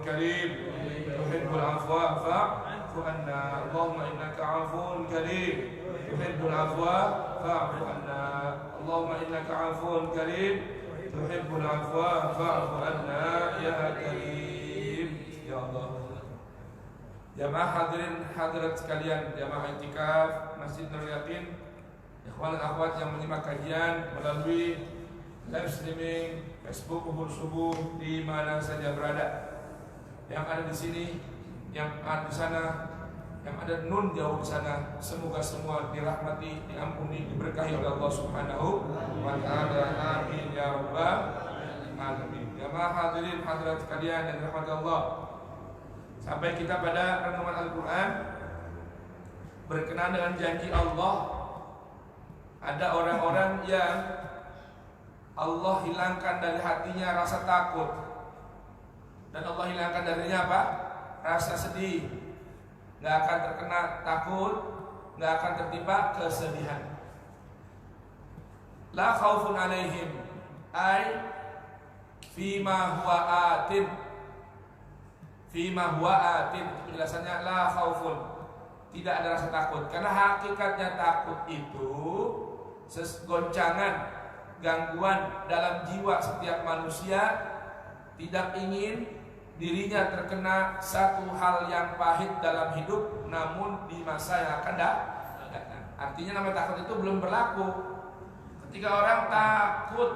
كريم تحب العفو فاعف عنا اللهم إنك عفو كريم تحب العفو فاعف عنا اللهم إنك عفو كريم تحب العفو فاعف عنا يا كريم يا الله. Jamaah hadirin hadirat sekalian, jamaah i'tikaf Masjid Nurul Yakin, ikhwan dan akhwat yang menyimak kajian melalui live streaming Facebook Uhur Subuh di mana saja berada, yang ada di sini, yang ada di sana, yang ada nun jauh di sana, semoga semua dirahmati, diampuni, diberkahi oleh Allah Subhanahu wa taala. Amin ya rabbal alamin. Jamaah hadirin hadirat sekalian yang dirahmati Allah, sampai kita pada renungan Al-Quran berkenaan dengan janji Allah. Ada orang-orang yang Allah hilangkan dari hatinya rasa takut, dan Allah hilangkan darinya apa? Rasa sedih. Gak akan terkena takut, gak akan tertimpa kesedihan. La khaufun alaihim ay fima huwa atin. Fima huwa atin, penjelasannya la khaufun, tidak ada rasa takut. Karena hakikatnya takut itu goncangan, gangguan dalam jiwa setiap manusia, tidak ingin dirinya terkena satu hal yang pahit dalam hidup, namun di masa yang akan datang. Artinya namanya takut itu belum berlaku. Ketika orang takut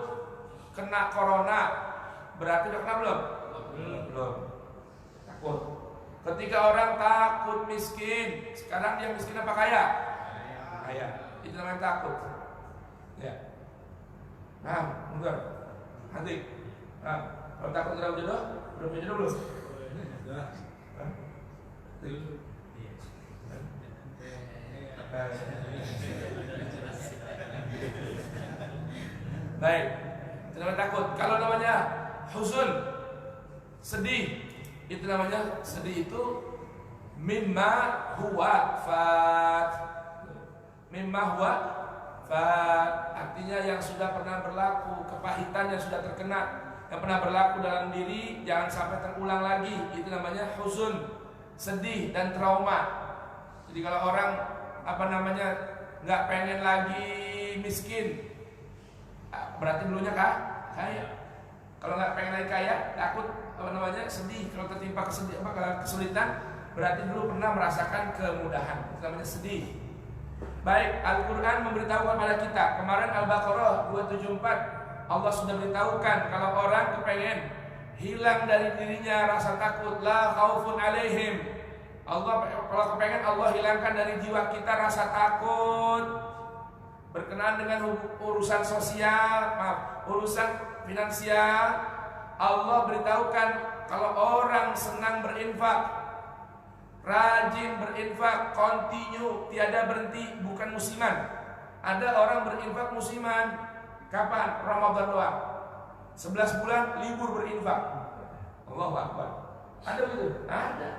kena corona, berarti udah kena belum? Belum. Ketika orang takut miskin, sekarang dia miskin apa kaya? Kaya. Itu namanya takut. Ya. Nah, mundur. Hati. Nah, kalau takut dalam jodoh, belum jodoh belum? Baik. Itu namanya takut. Kalau namanya huzun, sedih, itu namanya sedih itu mimma huwa fat. Mimma huwa fat artinya yang sudah pernah berlaku, kepahitan yang sudah terkena, yang pernah berlaku dalam diri jangan sampai terulang lagi. Itu namanya huzun, sedih dan trauma. Jadi kalau orang nggak pengen lagi miskin, berarti dulunya kaya. Kalau nggak pengen lagi kaya, takut sedih. Kalau tertimpa kesulitan, berarti dulu pernah merasakan kemudahan. Itu namanya sedih. Baik, Al-Quran memberitahu kepada kita. Kemarin Al-Baqarah 274, Allah sudah beritahukan kalau orang kepengen hilang dari dirinya rasa takut, la khaufun alaihim. Allah kalau kepengen Allah hilangkan dari jiwa kita rasa takut berkenaan dengan urusan sosial, urusan finansial. Allah beritahukan kalau orang senang berinfak, rajin berinfak, continue, tiada berhenti, bukan musiman. Ada orang berinfak musiman. Kapan? Ramadan doang. 11 bulan libur berinfak. Allahu Akbar. Ada begitu? Ada.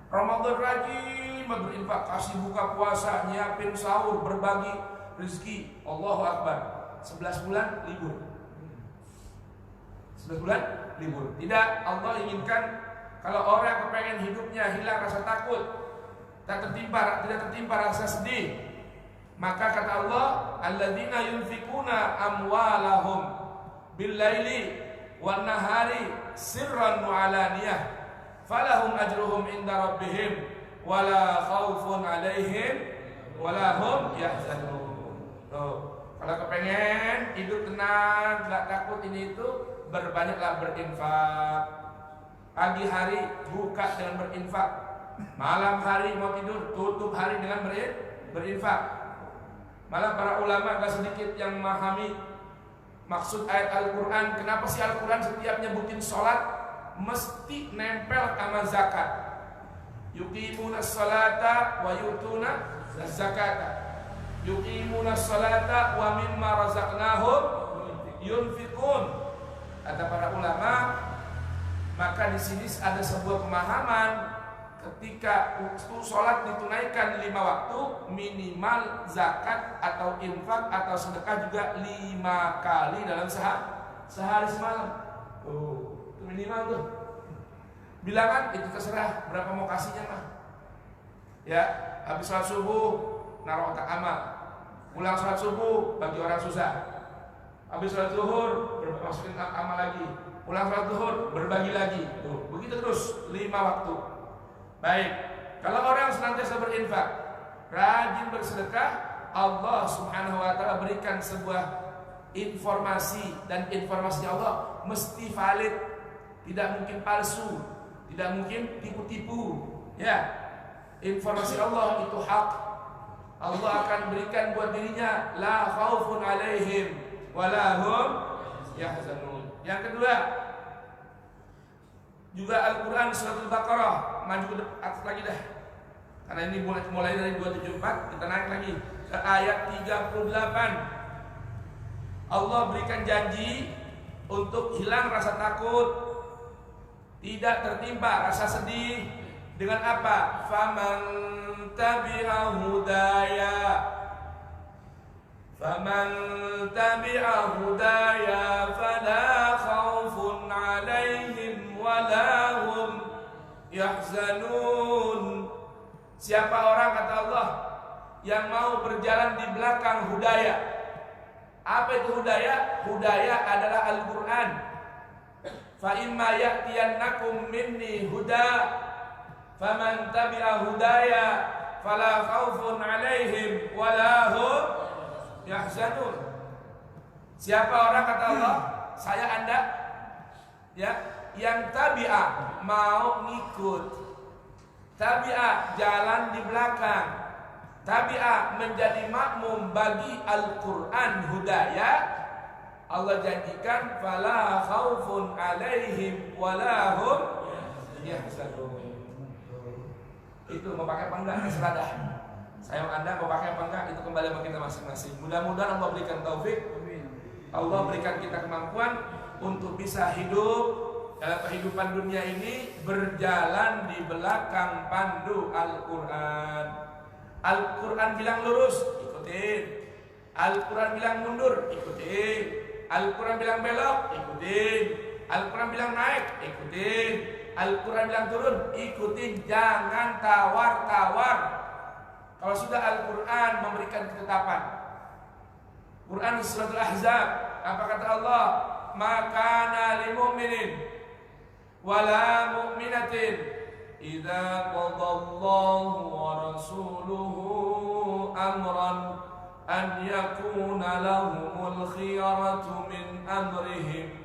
Ramadan rajin berinfak, kasih buka puasa, nyiapin sahur, berbagi rezeki. Allahu Akbar. 11 bulan libur. 11 bulan libur. Tidak, Allah inginkan kalau orang kepengen hidupnya hilang rasa takut, tidak tertimpa rasa sedih, maka kata Allah, alladzina yunfikuna amwalahum bil-laili wan-nahari sirran wa alaniyah falahum ajruhum inda rabbihim wala khaufun alaihim wala hum yahzanun. Kalau kepengen hidup tenang, tidak takut ini itu, berbanyaklah berinfak. Pagi hari buka dengan berinfak, malam hari mau tidur tutup hari dengan berinfak. Malah para ulama gak sedikit yang memahami maksud ayat Al-Quran. Kenapa sih Al-Quran setiap nyebutin sholat mesti nempel sama zakat? Yuqimuna sholata wa yutuna zakata. Yuqimuna sholata wa mimma razaqnahum yunfiqun. Kata para ulama, maka di sini ada sebuah pemahaman ketika sholat ditunaikan 5 waktu, minimal zakat atau infak atau sedekah juga 5 kali dalam sehari semalam. Itu minimal tuh. Bilangan itu terserah berapa mau kasihnya mah. Ya, habis sholat subuh naruh kotak amal. Pulang sholat subuh bagi orang susah. Habis sholat zuhur masukin amal lagi. Pulang sholat zuhur berbagi lagi. Tuh, begitu terus 5 waktu. Baik. Kalau orang senantiasa berinfak, rajin bersedekah, Allah Subhanahu wa taala berikan sebuah informasi, dan informasi Allah mesti valid, tidak mungkin palsu, tidak mungkin tipu-tipu. Ya, informasi Allah itu hak. Allah akan berikan buat dirinya la khaufun alaihim wala hum yahzanun. Yang kedua, juga Al-Quran surat Al-Baqarah, maju ke atas lagi dah, karena ini mulai dari 274 kita naik lagi ke ayat 38. Allah berikan janji untuk hilang rasa takut, tidak tertimpa rasa sedih. Dengan apa? Faman tabi'a hudaya, faman tabi'a hudaya fala khaufun alaihim wala hum yahzanun. Siapa orang, kata Allah, yang mau berjalan di belakang hudaya. Apa itu hudaya? Hudaya adalah Al-Quran. Fa imma ya'tiyannakum minni huda faman tabi'a hudaya fala khaufun alaihim wala hum yahzanun. Siapa orang, kata Allah, saya Anda, ya, yang tabi'a, mau ngikut, tabi'a jalan di belakang, tabi'ah menjadi makmum bagi Al-Quran hudaya, Allah janjikan fala khaufun alaihim wala hum yahzanun. Itu mau pakai apa enggak terserah dah. Saya Anda mau pakai apa enggak itu kembali sama kita masing-masing. Mudah-mudahan Allah berikan taufik, Allah berikan kita kemampuan untuk bisa hidup dalam kehidupan dunia ini berjalan di belakang pandu Al-Quran. Al-Quran bilang lurus, ikutin. Al-Quran bilang mundur, ikutin. Al-Quran bilang belok, ikutin. Al-Quran bilang naik, ikutin. Al-Quran bilang turun, ikutin. Jangan tawar-tawar. Kalau sudah Al-Quran memberikan ketetapan. Quran surat Al-Ahzab, apa kata Allah? Makana lil mu'minin wala mu'minatin idza qadallahu wa rasuluhu amran an yakuna lahumul khiyaratu min amrihim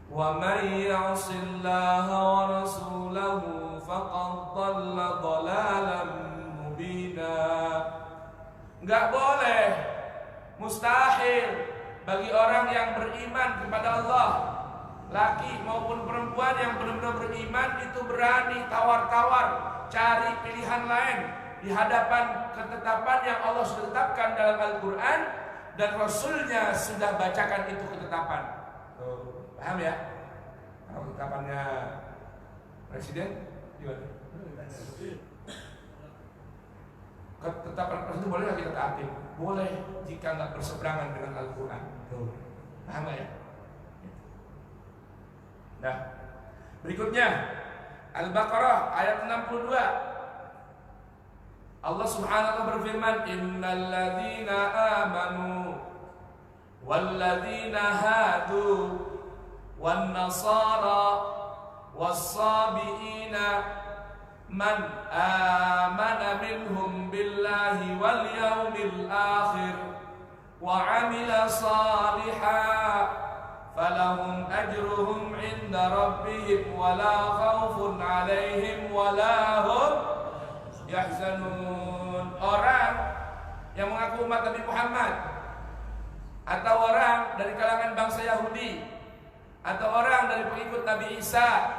wa man ya'sillaha wa rasulahu faqad dhalla dhalalan mubina. Enggak boleh, mustahil bagi orang yang beriman kepada Allah, laki maupun perempuan yang benar-benar beriman, itu berani tawar-tawar cari pilihan lain di hadapan ketetapan yang Allah sudah tetapkan dalam Al-Quran dan Rasulnya sudah bacakan itu ketetapan. Paham ya? Kalau ketetapannya Presiden gimana? Ketetapan Presiden boleh nggak kita taati? Boleh jika nggak berseberangan dengan Al-Quran. Paham ya? Nah, berikutnya Al-Baqarah ayat 62. Allah Subhanahu wa taala berfirman, "Innal ladzina amanu wal ladzina hadu wan nasara was-sabiina man amana minhum billahi wal yawmil akhir wa 'amila shalihan falahum ajruhum 'inda rabbihim wala khaufun 'alaihim wala hum yahzanun." Orang yang mengaku umat Nabi Muhammad, atau orang dari kalangan bangsa Yahudi, atau orang dari pengikut Nabi Isa,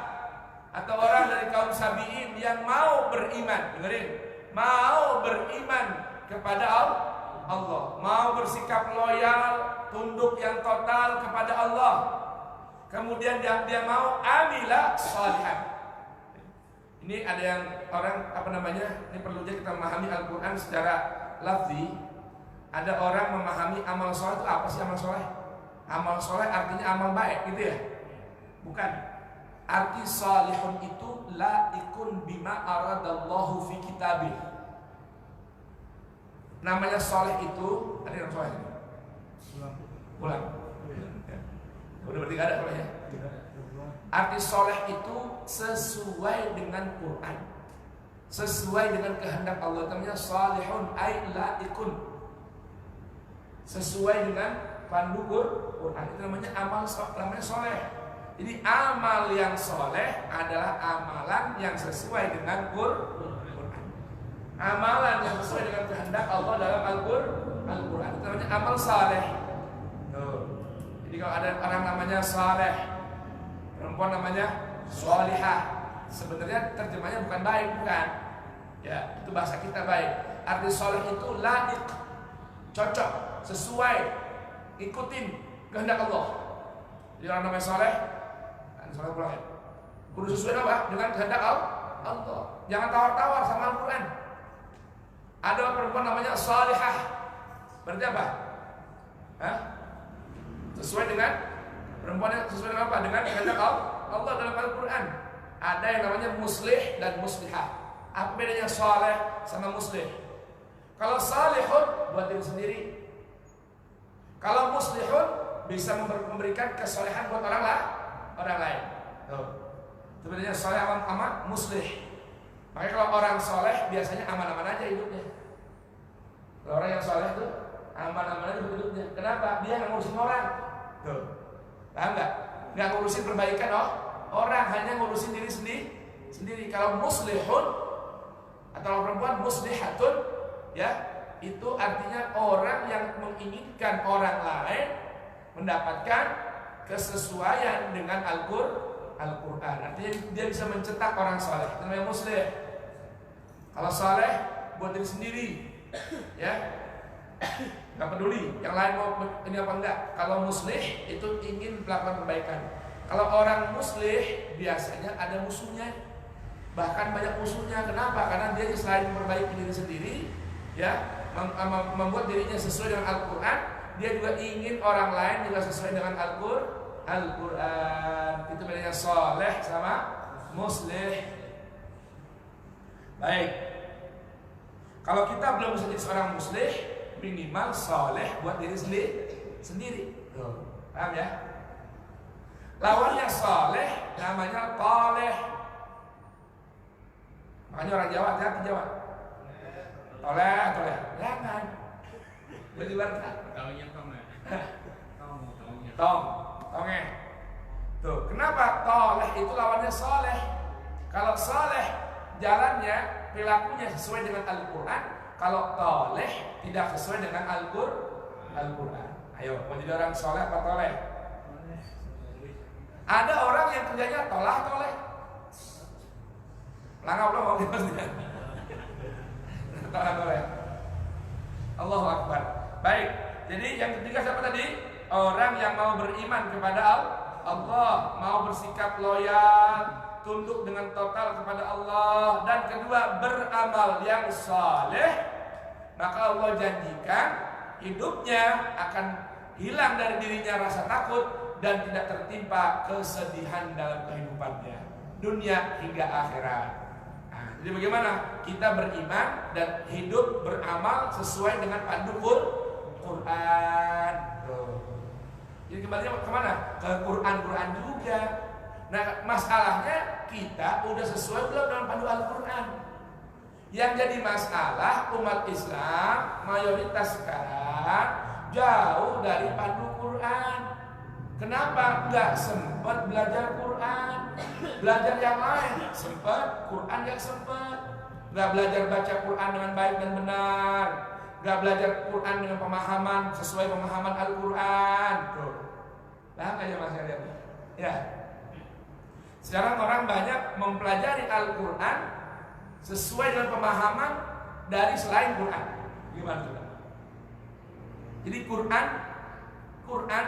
atau orang dari kaum Sabi'in yang mau beriman, dengerin, mau beriman kepada Allah, mau bersikap loyal, tunduk yang total kepada Allah, kemudian dia mau amila shalihan. Ini ada yang orang ini perlunya kita memahami Al-Quran secara lafzi. Ada orang memahami amal soleh itu apa sih amal soleh? Amal soleh artinya amal baik gitu ya? Bukan. Arti salihun itu laikun bima aradallahu fi kitabih. Namanya soleh itu, ada yang soleh ini? Pulang. Udah berarti gak ada solehnya. Arti soleh itu sesuai dengan Quran, sesuai dengan kehendak Allah. Namanya salihun ay laikun, sesuai dengan pandu Quran. Itu namanya amal, namanya soleh. Jadi amal yang soleh adalah amalan yang sesuai dengan Quran. Amalan yang sesuai dengan kehendak Allah dalam Al-Quran. Itu namanya amal soleh. Jadi kalau ada orang namanya soleh, perempuan namanya solihah, sebenarnya terjemahnya bukan baik, bukan. Ya, itu bahasa kita baik. Arti soleh itu laik, cocok, sesuai, ikutin kehendak Allah. Jadi orang namanya soleh, soleh pulang ya. Kudu sesuai apa? Dengan kehendak Allah. Jangan tawar-tawar sama Al-Quran. Ada perempuan namanya solihah, berarti apa? Hah? Sesuai dengan perempuan yang sesuai dengan apa? Dengan kehendak Allah dalam Al-Quran. Ada yang namanya muslih dan muslihah. Apa bedanya soleh sama muslih? Kalau salihun buat diri sendiri, kalau muslihun bisa memberikan kesolehan buat orang lain. Itu bedanya soleh sama muslih. Makanya kalau orang soleh biasanya aman-aman aja hidupnya. Kalau orang yang soleh itu aman-aman aja hidupnya. Kenapa? Dia nggak ngurusin orang. Tuh, paham nggak? Nggak ngurusin perbaikan orang, hanya ngurusin diri sendiri. Kalau muslihun atau perempuan muslihatun, ya itu artinya orang yang menginginkan orang lain mendapatkan kesesuaian dengan Al-Quran. Artinya dia bisa mencetak orang soleh. Itu namanya muslih. Kalau soleh buat diri sendiri, ya nggak peduli yang lain mau ini apa enggak. Kalau muslih itu ingin melakukan perbaikan. Kalau orang muslih biasanya ada musuhnya, bahkan banyak musuhnya. Kenapa? Karena dia selain memperbaiki diri sendiri, ya membuat dirinya sesuai dengan Al-Quran, dia juga ingin orang lain juga sesuai dengan Al-Quran. Itu bedanya soleh sama muslih. Baik, kalau kita belum bisa jadi seorang muslih, minimal soleh buat diri sendiri. Paham ya? Lawannya soleh namanya toleh. Makanya orang Jawa, hati Jawa. Toleh, jangan. Beribadah. Tonge. Tuh, kenapa toleh itu lawannya soleh? Kalau soleh jalannya, perilakunya sesuai dengan Al-Quran. Kalau toleh tidak sesuai dengan Al-Quran. Ayo, mau jadi orang soleh apa toleh? Ada orang yang kerjanya toleh. Langau belum mau gimana? Toleh. Allahu Akbar. Baik, jadi yang ketiga siapa tadi? Orang yang mau beriman kepada Allah, mau bersikap loyal, tunduk dengan total kepada Allah, dan kedua beramal yang saleh, maka Allah janjikan hidupnya akan hilang dari dirinya rasa takut dan tidak tertimpa kesedihan dalam kehidupannya, dunia hingga akhirat. Nah, jadi bagaimana kita beriman dan hidup beramal sesuai dengan pandu Quran? Jadi kembalinya kemana? Ke Quran juga. Nah, masalahnya kita udah sesuai belum dengan pandu Al-Quran? Yang jadi masalah umat Islam mayoritas sekarang jauh dari pandu Quran. Kenapa? Gak sempat belajar Quran. Belajar yang lain sempat, Quran gak sempat. Gak belajar baca Quran dengan baik dan benar. Gak belajar Quran dengan pemahaman sesuai pemahaman Al-Quran. Paham aja mas kalian? Ya. Sekarang orang banyak mempelajari Al-Quran sesuai dengan pemahaman dari selain Quran. Gimana juga? Jadi Quran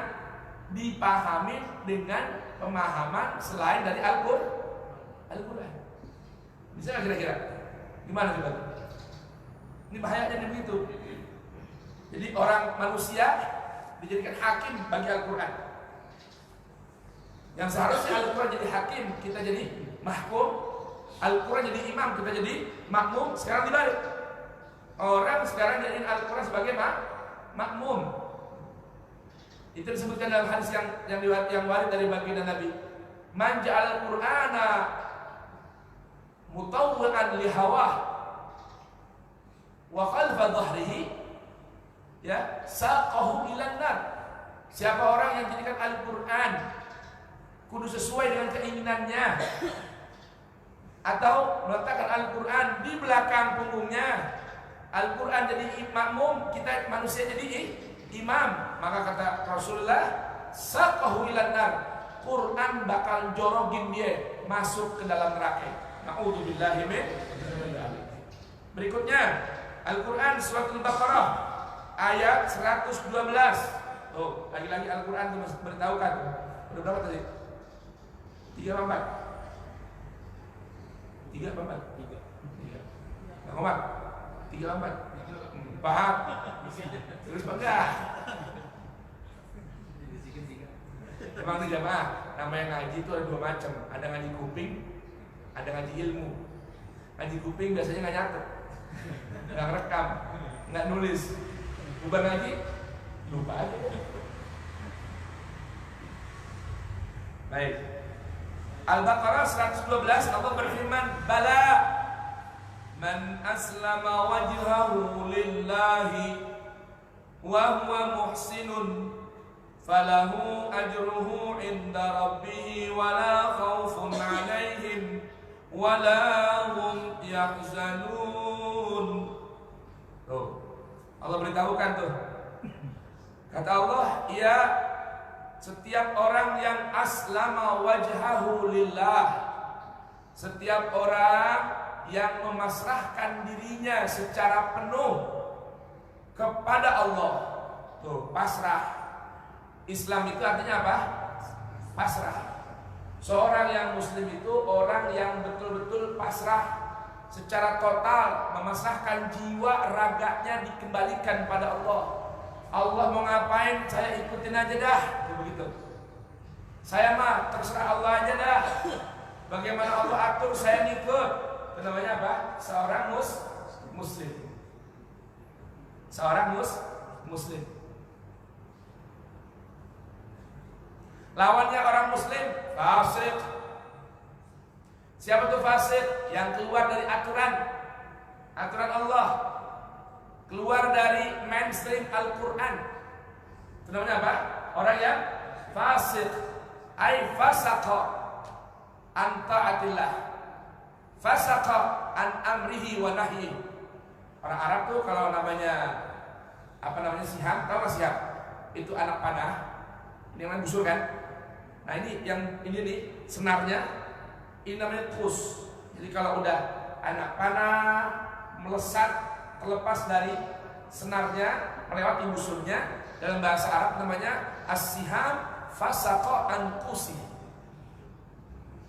dipahami dengan pemahaman selain dari Al-Quran. Bisa nggak kira-kira? Gimana juga? Ini bahayanya begitu. Jadi orang manusia dijadikan hakim bagi Al-Quran. Yang seharusnya Al-Quran jadi hakim, kita jadi mahkum. Al-Quran jadi imam, kita jadi makmum. Sekarang dibalik. Orang sekarang jadiin Al-Quran sebagai makmum. Itu disebutkan dalam hadis yang warid dari baginda Nabi. Man ja'al Qur'ana mutawwi'an li hawah wa khalfa dhahrihi ya saqahu ilan nar. Siapa orang yang jadikan Al-Quran kudu sesuai dengan keinginannya, atau meletakkan Al-Quran di belakang punggungnya, Al-Quran jadi makmum, kita manusia jadi imam, maka kata Rasulullah, saqahu ilan nar, Quran bakal jorogin dia masuk ke dalam neraka. Na'udzubillahi min dzalik. Berikutnya Al-Quran surat Al-Baqarah ayat 112. Oh, lagi-lagi Al-Quran itu beritahukan. Udah berapa tadi? 3 apa 4? 3 apa 4? 3. Nah, Omar 3 apa 4? Paham? Terus bangga. Memang di jamaah namanya ngaji itu ada 2 macam. Ada ngaji kuping, ada ngaji ilmu. Ngaji kuping biasanya nggak nyatet, nggak rekam, nggak nulis. Bukan ngaji, lupa aja. Baik. Al-Baqarah 112, Allah berfirman, "Bala man aslama wajhahu lillahi wa huwa muhsinun falahu ajruhu inda rabbih wala khaufun 'alaihim wala hum yahzanun." Tuh, Allah beritahukan tuh. Kata Allah, ya setiap orang yang aslama wajhahu lillah, setiap orang yang memasrahkan dirinya secara penuh kepada Allah. Tuh, pasrah. Islam itu artinya apa? Pasrah. Seorang yang muslim itu orang yang betul-betul pasrah secara total, memasrahkan jiwa raganya dikembalikan pada Allah. Allah mau ngapain, saya ikutin aja dah. Begitu. Saya mah terserah Allah aja dah. Bagaimana Allah atur, saya ngikut. Itu namanya apa? Seorang muslim. Seorang muslim. Lawannya orang muslim, fasik. Siapa tuh fasik? Yang keluar dari aturan Allah, keluar dari mainstream Al-Quran. Itu namanya apa? Orang yang fasik. Ay fasaqa an ta'atillah, fasaqa an amrihi wa nahyi. Orang Arab tuh kalau namanya siham, tahu nggak siham? Itu anak panah. Ini namanya busur kan? Nah ini nih senarnya. Ini namanya tus. Jadi kalau udah anak panah melesat terlepas dari senarnya melewati busurnya, dalam bahasa Arab namanya as-siham fasaqa an qusi.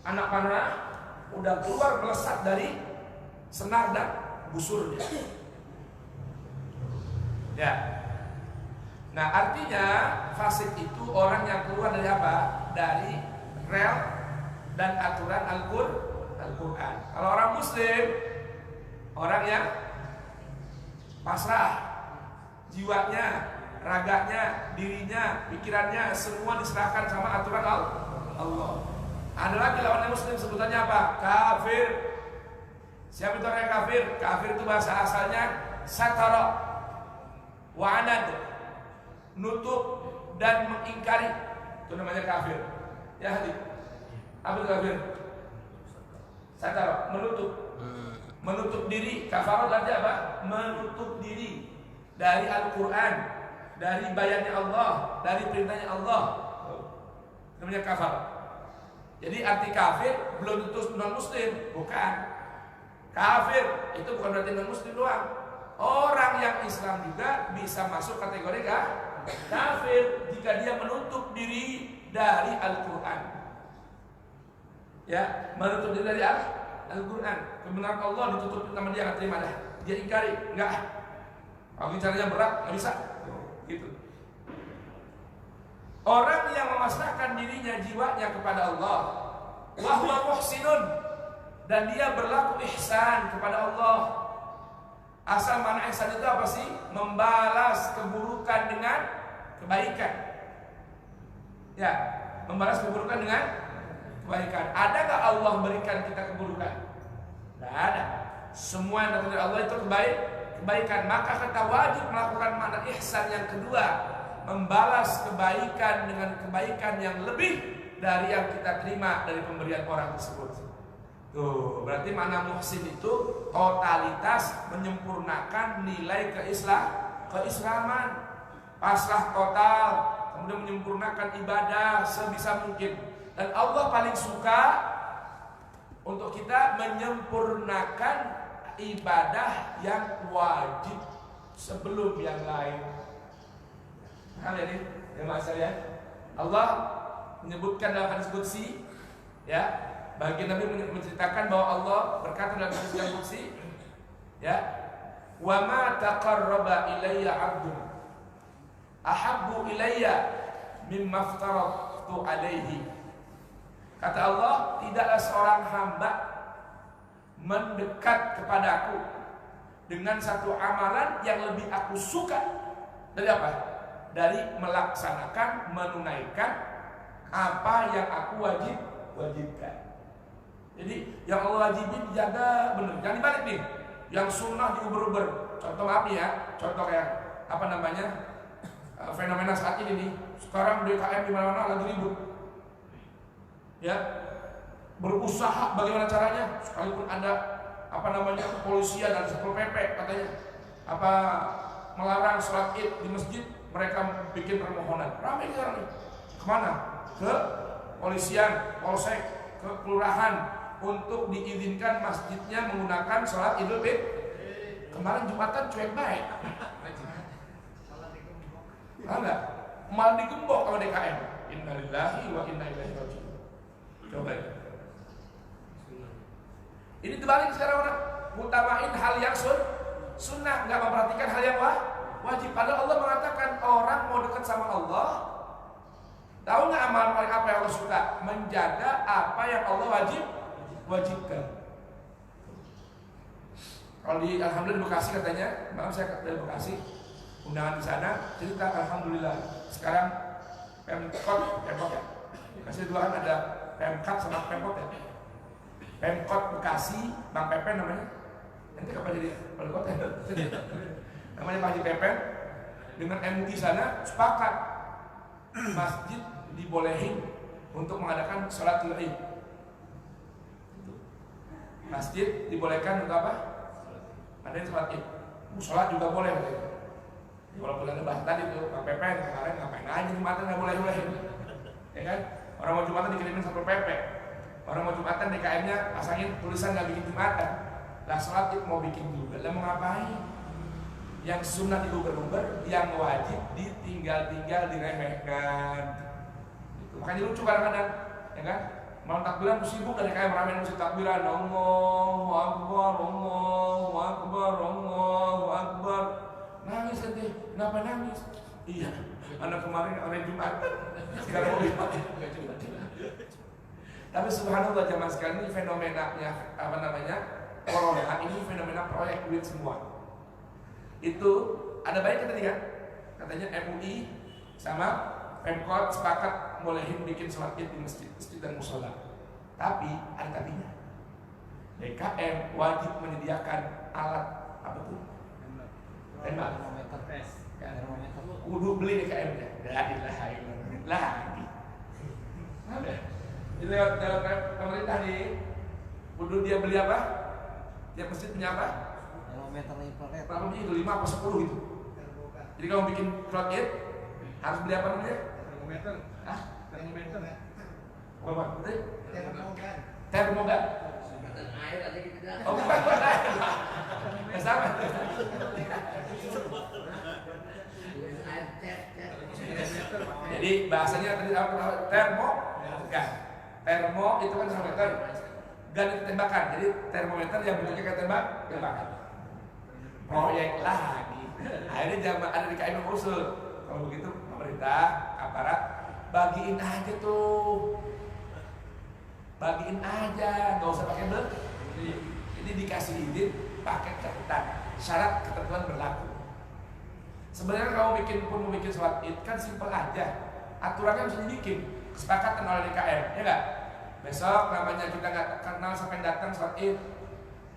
Anak panah udah keluar melesat dari senar dan busurnya. Ya. Nah artinya fasik itu orang yang keluar dari apa? Dari rel dan aturan Al-Quran. Kalau orang muslim, orang yang pasrah, jiwanya, raganya, dirinya, pikirannya semua diserahkan sama aturan Allah. Ada lagi lawannya muslim, sebutannya apa? Kafir. Siapa itu orang yang kafir? Kafir itu bahasa asalnya satara wa anad, nutup dan mengingkari. Itu namanya kafir. Ya hadir. Apa itu kafir? Satara, menutup diri. Kafarat artinya apa? Menutup diri dari Al-Quran, dari bayannya Allah, dari perintahnya Allah. Namanya kafar. Jadi arti kafir belum tentu non muslim, bukan. Kafir itu bukan berarti non muslim doang. Orang yang Islam juga bisa masuk kategori kafir jika dia menutup diri dari Al-Quran. Ya, menutup diri dari Al-Quran. Kebenaran Allah ditutup sama dia, nggak terima dah. Dia ingkari, enggak. Kalau caranya berat, nggak bisa. Gitu. Orang yang memasrahkan dirinya, jiwanya kepada Allah, wa huwa muhsinun, dan dia berlaku ihsan kepada Allah. Asal mana ihsan itu apa sih? Membalas keburukan dengan kebaikan. Ya, membalas keburukan dengan kebaikan. Ada nggak Allah berikan kita keburukan? Tidak ada. Semua yang datang dari Allah itu kebaikan. Maka kita wajib melakukan makna ihsan yang kedua, membalas kebaikan dengan kebaikan yang lebih dari yang kita terima dari pemberian orang tersebut. Tuh, berarti makna muhsin itu totalitas menyempurnakan nilai keislaman, pasrah total, kemudian menyempurnakan ibadah sebisa mungkin. Dan Allah paling suka untuk kita menyempurnakan ibadah yang wajib sebelum yang lain. Nah, ini ya masalah Allah menyebutkan dalam hadis qudsi, ya, bagi Nabi menceritakan bahwa Allah berkata dalam hadis qudsi, ya, wa ma taqarraba ilayya 'abdun ahabbu ilayya mimma aftaratu alaihi. Kata Allah, tidaklah seorang hamba mendekat kepadaku dengan satu amalan yang lebih aku suka dari apa? Dari melaksanakan, menunaikan apa yang aku wajibkan. Jadi yang Allah wajibin dijaga benar, jangan dibalik nih. Yang sunnah diuber-uber. Contoh maaf nih ya, contoh kayak apa namanya, fenomena saat ini nih. Sekarang DKM di mana-mana lagi ribut. Ya, berusaha bagaimana caranya, sekalipun ada apa namanya kepolisian dan Satpol PP katanya apa melarang sholat id di masjid, mereka bikin permohonan. Ramai sekarang nih. Kemana? Ke polisian, polsek, ke kelurahan untuk diizinkan masjidnya menggunakan sholat idul fitri. Kemarin Jumatan cuek baik. Enggak? Malah digembok sama DKM. Innalillahi wa inna ilaihi raji'un. Coba ya. Ini terbalik sekarang orang utamain hal yang sunnah, nggak memperhatikan hal yang wajib. Padahal Allah mengatakan orang mau dekat sama Allah, tahu nggak amalan paling apa yang Allah suka? Menjaga apa yang Allah wajibkan. Kalau di Alhamdulillah di Bekasi katanya, maaf saya dari Bekasi, undangan di sana cerita Alhamdulillah sekarang Pemkot ya. Bekasi dua kan ada Pemkot sama Pemkot ya. Pemkot Bekasi, Bang Pepen namanya. Nanti kapan jadi wali kota ya? Namanya Pak Haji Pepen. Dengan MUI sana sepakat masjid dibolehin untuk mengadakan sholat Id. Masjid dibolehkan untuk apa? Adain sholat Id. Sholat juga boleh. Walaupun ada bahas tadi tuh Pak Pepen kemarin ngapain aja Jumatan nggak boleh. Ya kan? Orang mau Jumatan dikirimin Satpol PP. Orang mau Jumatan DKM-nya pasangin tulisan nggak bikin Jumatan. Lah sholat Id mau bikin juga. Lah mau ngapain? Yang sunnah diuber-uber, yang wajib ditinggal-tinggal, diremehkan. Gitu. Makanya lucu kadang-kadang, ya kan? Malam takbiran sibuk dari kayak ramen musik takbiran. Allahu Akbar, Allahu Akbar, Allahu Akbar. Nangis nanti, kenapa nangis? Iya, anak kemarin orang Jumatan, sekarang mau Jumatan. Tapi subhanallah jamaah sekalian, ini fenomenanya apa namanya? Corona ini fenomena proyek duit semua. Itu ada baik tadi kan? Katanya MUI sama Pemkot sepakat bolehin bikin sholat Id di masjid dan musola. Tapi ada tapinya. DKM wajib menyediakan alat apa tuh? Tembak. Kudu beli DKM-nya. Lagi. Ada. Jadi lewat pemerintah nih, kudu dia beli apa? Tiap masjid punya apa? Berapa itu? 5 apa 10 gitu. Jadi kalau bikin sholat Id harus beli apa namanya? Termometer. Hah? Termometer ya? Apa? Betul? Termogan. Air ada gitu dah. Oh bukan air. Ya sama. Jadi bahasanya tadi apa? Termo. Bukan. Termo itu kan termometer. Gan itu tembakan. Jadi termometer yang bentuknya kayak tembakan. Proyek lagi. Akhirnya ada di KM usul. Kalau begitu pemerintah, aparat bagiin aja tuh, bagiin aja, nggak usah pakai beli. Ini dikasih izin pakai catatan, syarat ketentuan berlaku. Sebenarnya kalau mau bikin sholat id kan simpel aja, aturannya bisa dibikin, kesepakatan oleh DKM, ya nggak? Besok namanya kita nggak kenal sampai datang sholat id,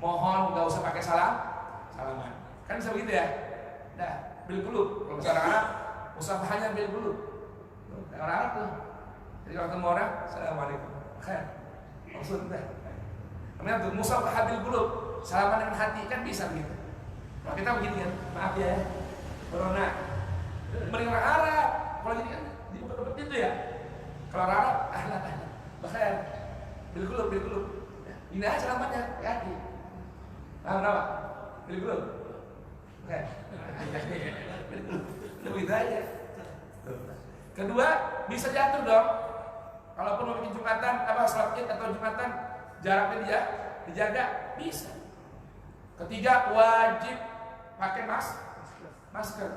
mohon nggak usah pakai salaman, kan bisa begitu ya? Dah, bil qulub. Kalau bahasa Arab, musafahanya bil qulub. Orang Arab tuh. Jadi kalau ketemu orang, assalamualaikum, khair, maksud dah. Namanya tuh musafah bil qulub, salaman dengan hati kan bisa begitu. Kalau kita begini kan, maaf ya, corona. Mending orang Arab, kalau gini kan dibuka pintu ya. Kalau orang Arab, ahlan, khair, bil qulub. Ini aja salamannya, hati. Paham apa? Bil qulub. Khair. Begitu aja. Kedua, bisa jatuh dong. Kalaupun mau bikin jumatan, sholat id atau jumatan, jaraknya dia dijaga, bisa. Ketiga, wajib pakai masker.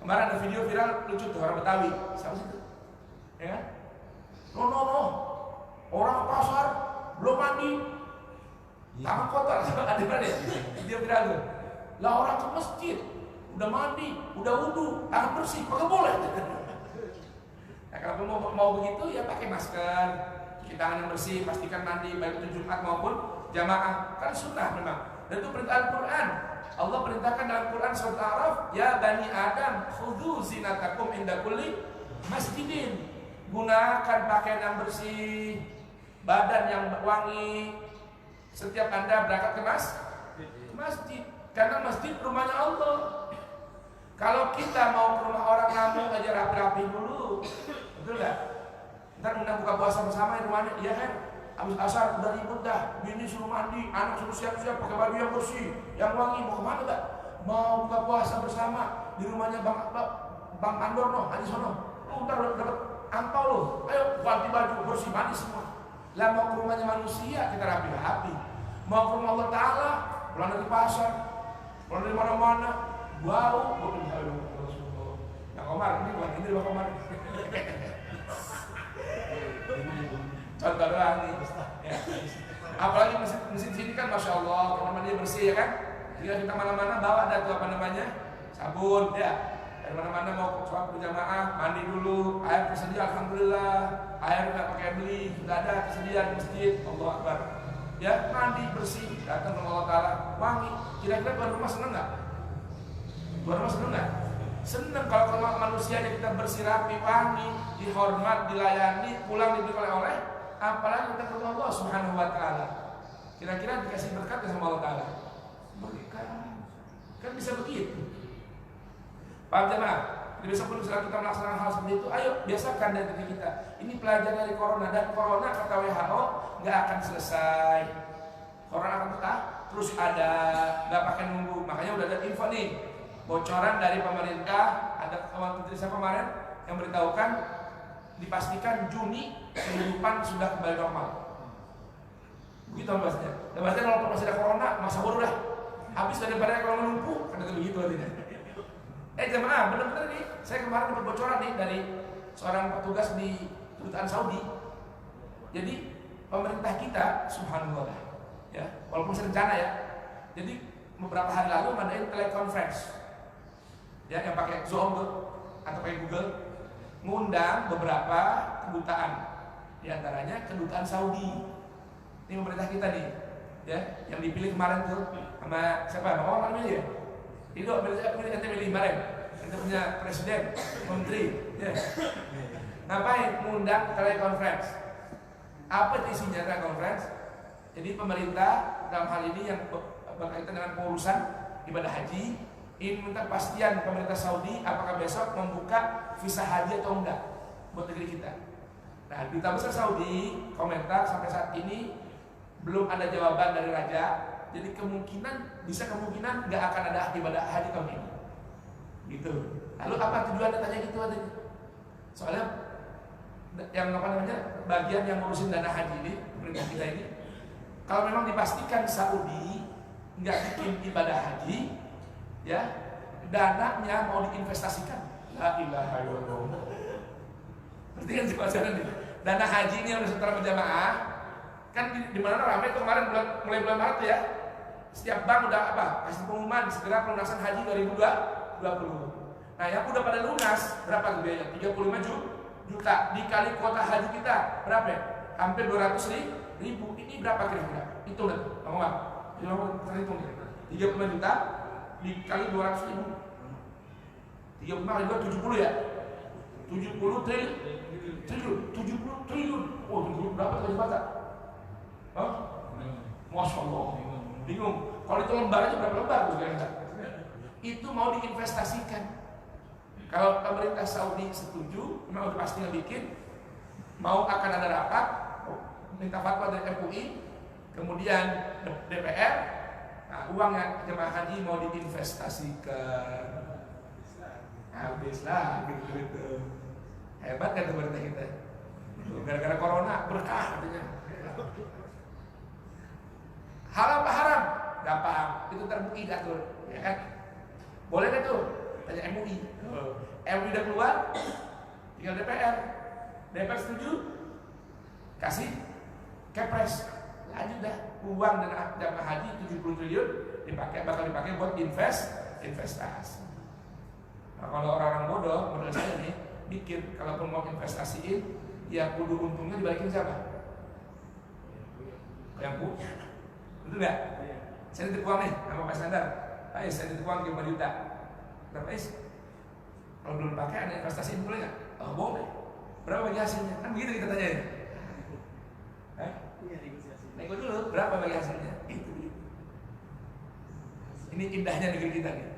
Kemarin ada video viral lucu tuh orang Betawi, siapa sih itu? Ya kan? No. Orang ke pasar belum mandi, tangan kotor. Ada mana ya? Video viral tuh. Lah orang ke masjid udah mandi, udah wudu, tangan bersih, kagak boleh. Nah, kalau mau begitu ya pakai masker, cuci tangan yang bersih, pastikan mandi baik itu Jumat maupun jamaah, kan sunnah memang. Dan itu perintah Al-Quran. Allah perintahkan dalam Quran surat Al-A'raf, ya bani Adam, khudhu zinatakum inda kulli masjidin. Gunakan pakaian yang bersih, badan yang wangi setiap Anda berangkat ke masjid. Karena masjid rumahnya Allah. Kalau kita mau ke rumah orang kampung aja rapi-rapi dulu, betul nggak? Ntar undang buka puasa bersama di rumahnya, iya kan? Abis asar udah ribut dah, bini suruh mandi, anak suruh siap-siap pakai baju yang bersih, yang wangi. Mau kemana tak? Mau buka puasa bersama di rumahnya Bang Andor no, Haji Sono. Ntar dapat angpau lo, ayo ganti baju bersih, mandi semua. Lah mau ke rumahnya manusia kita rapi-rapi. Mau ke rumah Allah Taala, pulang dari pasar, pulang dari mana-mana, bau, Yang Komar ini bukan ini Bang Komar. Contoh doang nih. Ya. Apalagi mesin sini kan masya Allah, kamar mandi bersih ya kan. Jika kita mana-mana bawa ada tuh sabun ya. Dari mana-mana mau sholat berjamaah, mandi dulu, air tersedia, alhamdulillah. Air nggak pakai beli, sudah ada tersedia di masjid. Allah Akbar. Ya mandi bersih, datang ke Allah Taala, wangi. Kira-kira tuan rumah seneng nggak? Tuan rumah seneng nggak? Seneng kalau manusianya kita bersih rapi, wangi, dihormat, dilayani, pulang diberi oleh-oleh. Apalagi kita ketemu Allah Subhanahu wa Ta'ala. Kira-kira dikasih berkat sama Allah Ta'ala? Berkat. Kan bisa begitu. Paham jemaah? Jadi besok pun setelah kita melaksanakan hal seperti itu, ayo biasakan dari diri kita. Ini pelajaran dari corona, dan corona kata WHO nggak akan selesai. Corona akan tetap terus ada, nggak pakai nunggu. Makanya udah ada info nih, bocoran dari pemerintah. Ada menteri saya kemarin yang beritahukan dipastikan Juni kehidupan sudah kembali normal. Begitu bahasanya. Dan bahasanya kalau masih ada corona, masa bodoh dah. Habis daripada kalau menumpuh, kan itu begitu artinya. Jemaah, benar-benar nih, saya kemarin dapat bocoran nih dari seorang petugas di kedutaan Saudi. Jadi pemerintah kita, subhanallah, ya, walaupun serencana ya. Jadi beberapa hari lalu ngadain teleconference, ya, yang pakai Zoom tuh atau pakai Google, ngundang beberapa kedutaan, diantaranya kedutaan Saudi. Ini pemerintah kita nih, ya, yang dipilih kemarin tuh sama siapa? Bapak namanya ya? Itu ente milih kemarin, ente punya presiden, menteri, ya. Ngapain? Ngundang teleconference. Apa itu isinya teleconference? Jadi pemerintah dalam hal ini yang berkaitan dengan pengurusan ibadah haji, ingin minta kepastian pemerintah Saudi apakah besok membuka visa haji atau enggak buat negeri kita. Nah, Duta Besar Saudi komentar sampai saat ini belum ada jawaban dari raja. Jadi kemungkinan nggak akan ada ibadah haji tahun ini. Gitu. Lalu apa tujuannya tanya gitu adanya? Soalnya yang bagian yang ngurusin dana haji ini, pemerintah kita ini, kalau memang dipastikan Saudi nggak bikin ibadah haji, ya dananya mau diinvestasikan. La ilaha illallah. Berarti kan sekarang nih, dana haji ini yang disetor berjamaah kan di mana ramai tuh kemarin mulai bulan Maret ya. Setiap bank udah kasih pengumuman segera pelunasan haji 2020. Nah, yang udah pada lunas berapa tuh biayanya? 35 juta dikali kuota haji kita berapa ya? Hampir 200 ribu. Ini berapa kira-kira? Itu udah, ngomong apa? Terhitung nih. 35 juta dikali 200 ribu. 35 kali 2 70 ya? 70 triliun. Oh, 70 berapa tuh jembatan? Hah? Masya Allah. Bingung. Kalau itu lembar aja berapa lembar tuh kira-kira? Itu mau diinvestasikan. Kalau pemerintah Saudi setuju, memang udah pasti bikin, mau akan ada rapat, minta fatwa dari MUI, kemudian DPR, nah, uangnya jemaah haji mau diinvestasikan. Habis lah gitu. Hebat kan pemerintah kita. Gara-gara corona berkah katanya. Halal apa haram? Gampang, itu terbukti diatur, ya kan? Boleh kan tuh? Tanya MUI. MUI udah keluar, tinggal DPR. DPR setuju, kasih kepres. Lanjut dah, uang dan jamaah haji 70 triliun bakal dipakai buat investasi. Nah, kalau orang-orang bodoh, menurut saya nih, mikir kalaupun mau investasiin, ya kudu untungnya dibalikin siapa? Yang punya. Betul nggak? Saya titip uang nih sama Pak Sandar. Ayo saya titip uang 5 juta. Berapa is? Kalau belum pakai ada investasiin boleh nggak? Oh boleh. Berapa bagi hasilnya? Kan begitu kita tanyain. Nego dulu. Berapa bagi hasilnya? Itu. Ini indahnya negeri kita nih.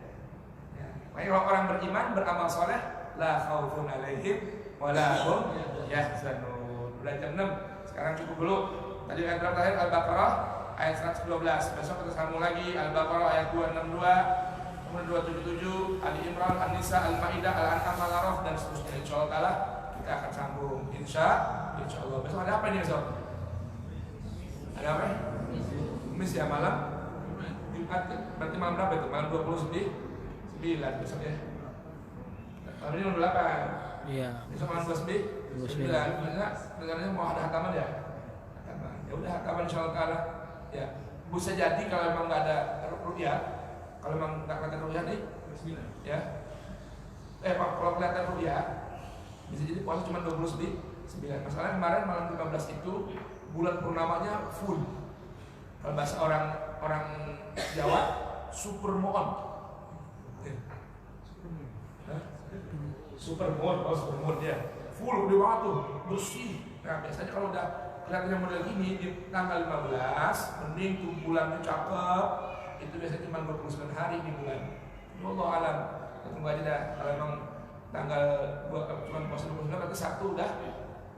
Makanya kalau orang beriman, beramal soleh, la khaufun alaihim wa la hum yahzanun. Udah jam 6. Sekarang cukup dulu. Tadi ayat terakhir Al-Baqarah ayat 112. Besok kita sambung lagi Al-Baqarah ayat 262, kemudian 277, Ali Imran, An-Nisa, Al-Maidah, Al-An'am, Al-Araf dan seterusnya. Insyaallah taala kita akan sambung. Insyaallah. Besok ada apa ini besok? Ada apa? Kamis ya malam. Jumat berarti malam berapa itu? Malam 29 besok ya. Malam ini malam 8. Iya. Besok malam 29. Dengarnya mau ada hataman ya? Ya udah hataman insyaallah taala. Ya, bisa jadi kalau memang nggak ada rupiah, kalau memang nggak kelihatan rupiah nih, ya, kalau kelihatan rupiah, bisa jadi puasa cuma 29. Masalahnya kemarin malam 15 itu bulan purnamanya full. Kalau bahasa orang Jawa, super moon. Super moon ya, full di waktu bersih. Nah biasanya kalau udah kelihatannya model gini di tanggal 15, mending tuh bulannya cakep, itu biasanya cuma 29 hari di bulan. Allah alam, tunggu aja dah. Kalau memang tanggal cuma puasa 29 berarti Sabtu udah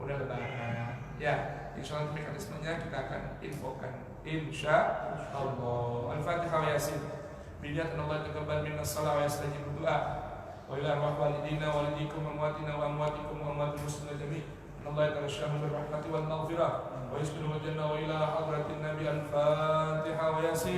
lebaran. Ya, insyaallah mekanismenya kita akan infokan. Insyaallah. Al-Fatihah wa Yasin. Biniat Allah taqabbal minna shalah wa yastajib du'a. Wa ila arwah walidina walidikum wa amwatina wa amwatikum wa amwatil muslimin jami'. Allah yatarashahum birrahmati wal maghfirah wa yusbihu al-jannah wa ila hadratin nabi al-Fatihah wa Yasin.